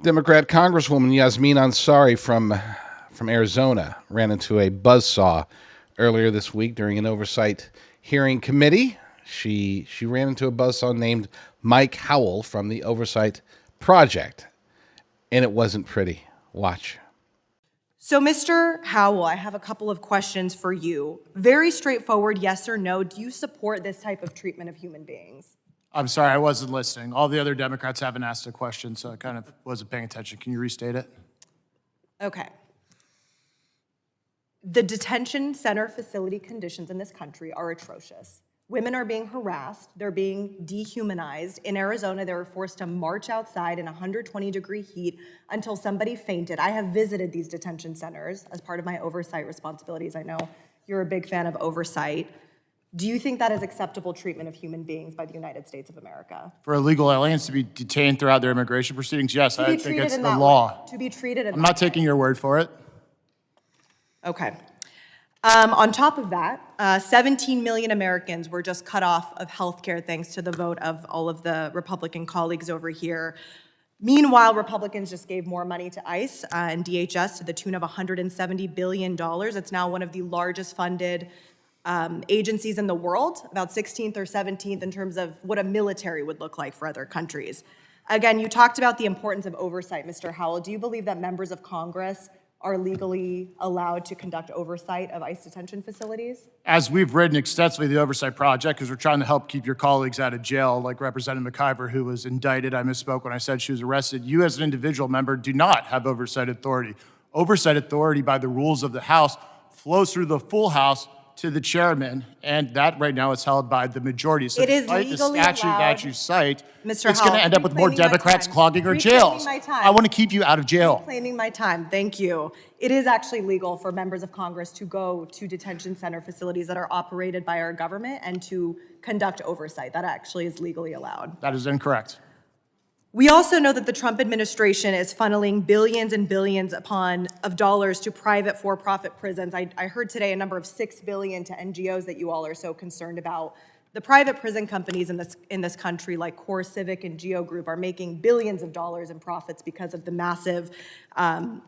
Democrat Congresswoman Yassamin Ansari from Arizona ran into a buzzsaw earlier this week during an oversight hearing committee. She ran into a buzzsaw named Mike Howell from the Oversight Project, and it wasn't pretty. Watch. So, Mr. Howell, I have a couple of questions for you. Very straightforward, yes or no. Do you support this type of treatment of human beings? I'm sorry, I wasn't listening. All the other Democrats haven't asked a question, so I kind of wasn't paying attention. Can you restate it? Okay. The detention center facility conditions in this country are atrocious. Women are being harassed, they're being dehumanized. In Arizona, they were forced to march outside in 120-degree heat until somebody fainted. I have visited these detention centers as part of my oversight responsibilities. I know you're a big fan of oversight. Do you think that is acceptable treatment of human beings by the United States of America? For illegal aliens to be detained throughout their immigration proceedings, yes, I think it's the law. To be treated in that way. I'm not taking your word for it. Okay. On top of that, 17 million Americans were just cut off of health care thanks to the vote of all of the Republican colleagues over here. Meanwhile, Republicans just gave more money to ICE and DHS to the tune of $170 billion. It's now one of the largest funded agencies in the world, about 16th or 17th in terms of what a military would look like for other countries. Again, you talked about the importance of oversight, Mr. Howell. Do you believe that members of Congress are legally allowed to conduct oversight of ICE detention facilities? As we've written extensively the Oversight Project, because we're trying to help keep your colleagues out of jail, like Representative McIver, who was indicted. I misspoke when I said she was arrested. You as an individual member do not have oversight authority. Oversight authority by the rules of the House flows through the full House to the chairman, and that right now is held by the majority. So it is despite the legally statute allowed. that you cite, Mr. it's going to Howell, end up with more Democrats clogging our jails. I want to keep you out of jail. Reclaiming my time, thank you. It is actually legal for members of Congress to go to detention center facilities that are operated by our government and to conduct oversight. That actually is legally allowed. That is incorrect. We also know that the Trump administration is funneling billions and billions of dollars to private for-profit prisons. I heard today a number of $6 billion to NGOs that you all are so concerned about. The private prison companies in this country, like Core Civic and Geo Group, are making billions of dollars in profits because of the massive, and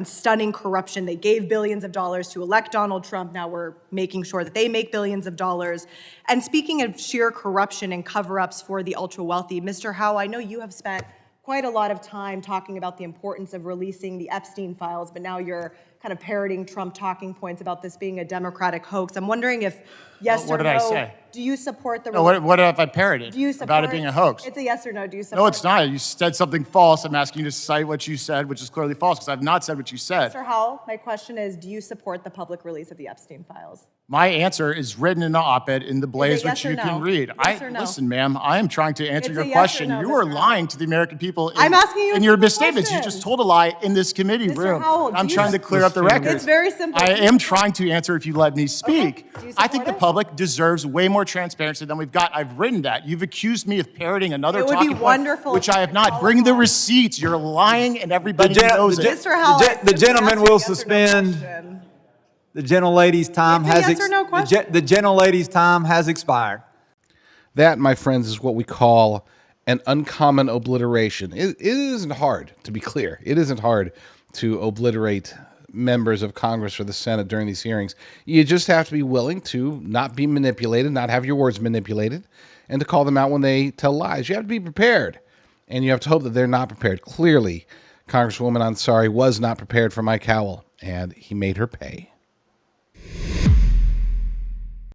stunning corruption. They gave billions of dollars to elect Donald Trump. Now we're making sure that they make billions of dollars. And speaking of sheer corruption and cover-ups for the ultra-wealthy, Mr. Howell, I know you have spent quite a lot of time talking about the importance of releasing the Epstein files, but now you're kind of parroting Trump talking points about this being a Democratic hoax. I'm wondering if yes or no. What did I say? Do you support the? No, what have I parroted about it being a hoax? It's a yes or no. Do you support? No, it's not. You said something false. I'm asking you to cite what you said, which is clearly false, because I've not said what you said. Mr. Howell, my question is, do you support the public release of the Epstein files? My answer is written in an op-ed in the Blaze, which you can read. Listen, ma'am, I am trying to answer your question. You are lying to the American people in your misstatements. You just told a lie in this committee room. Howell, I'm trying to clear up the record. It's very simple. I am trying to answer if you let me speak. Okay. I think the public deserves way more transparency than we've got. I've written that. You've accused me of parroting another talking point, which I have not. Bring the receipts. You're lying, and everybody knows it. Mr. Howell, the gentleman will suspend. The gentlelady's time has the gentlelady's time has expired. That, my friends, is what we call an uncommon obliteration. It isn't hard, to be clear. It isn't hard to obliterate members of Congress or the Senate during these hearings. You just have to be willing to not be manipulated, not have your words manipulated, and to call them out when they tell lies. You have to be prepared, and you have to hope that they're not prepared. Clearly, Congresswoman Ansari was not prepared for Mike Howell, and he made her pay.